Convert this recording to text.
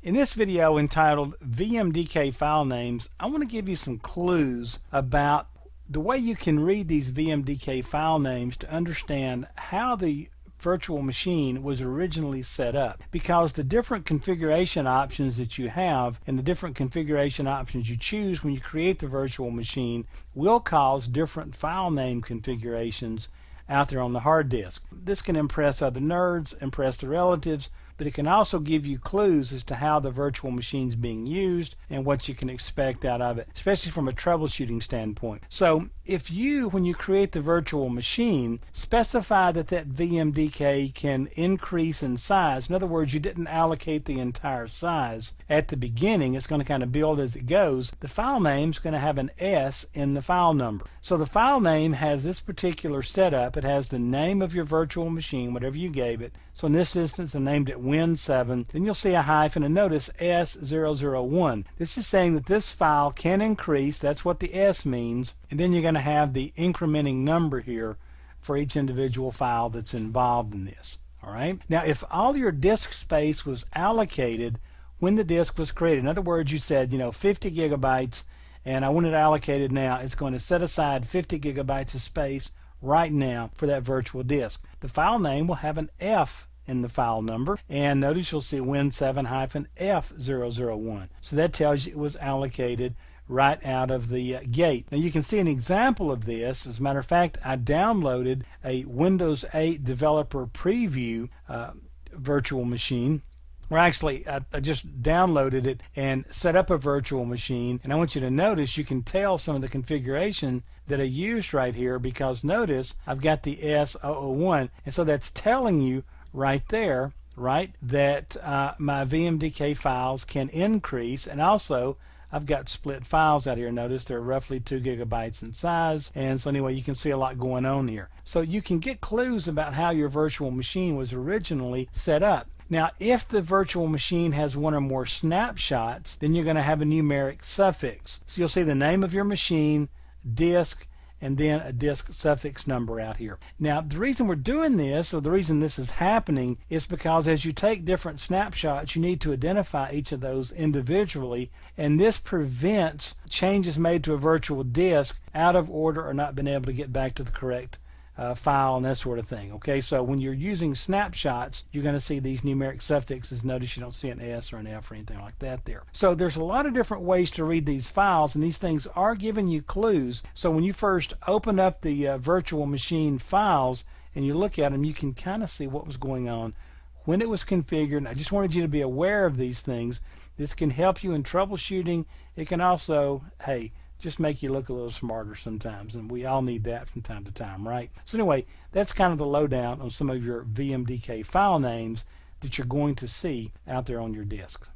In this video entitled VMDK File Names, I want to give you some clues about the way you can read these VMDK file names to understand how the virtual machine was originally set up, because the different configuration options that you have and the different configuration options you choose when you create the virtual machine will cause different file name configurations out there on the hard disk. This can impress other nerds, impress the relatives, but it can also give you clues as to how the virtual machine is being used and what you can expect out of it, especially from a troubleshooting standpoint. So if you, when you create the virtual machine, specify that VMDK can increase in size, in other words, you didn't allocate the entire size at the beginning, it's going to kind of build as it goes, the file name is going to have an S in the file number. So the file name has this particular setup. It has the name of your virtual machine, whatever you gave it. So in this instance, I named it Win7. Then you'll see a hyphen and notice S001. This is saying that this file can increase. That's what the S means. And then you're going to have the incrementing number here for each individual file that's involved in this. All right. Now, if all your disk space was allocated when the disk was created, in other words, you said, 50 gigabytes, and I want it allocated now, it's going to set aside 50 gigabytes of space right now for that virtual disk. The file name will have an F in the file number, and notice you'll see Win7-F001. So that tells you it was allocated right out of the gate. Now you can see an example of this. As a matter of fact, I downloaded a Windows 8 Developer Preview virtual machine. Well, actually, I just downloaded it and set up a virtual machine, and I want you to notice you can tell some of the configuration that I used right here, because notice I've got the S001, and so that's telling you right there, right, that my VMDK files can increase, and also I've got split files out here. Notice they're roughly 2 gigabytes in size, and so anyway, you can see a lot going on here. So you can get clues about how your virtual machine was originally set up. Now, if the virtual machine has one or more snapshots, then you're going to have a numeric suffix. So you'll see the name of your machine, disk, and then a disk suffix number out here. Now, the reason we're doing this, or the reason this is happening, is because as you take different snapshots, you need to identify each of those individually, and this prevents changes made to a virtual disk out of order or not being able to get back to the correct file and that sort of thing. Okay, so when you're using snapshots, you're going to see these numeric suffixes. Notice you don't see an S or an F or anything like that there. So there's a lot of different ways to read these files, and these things are giving you clues. So when you first open up the virtual machine files and you look at them, you can kind of see what was going on when it was configured. I just wanted you to be aware of these things. This can help you in troubleshooting. It can also, hey, just make you look a little smarter sometimes, and we all need that from time to time, right? So anyway, that's kind of the lowdown on some of your VMDK file names that you're going to see out there on your disks.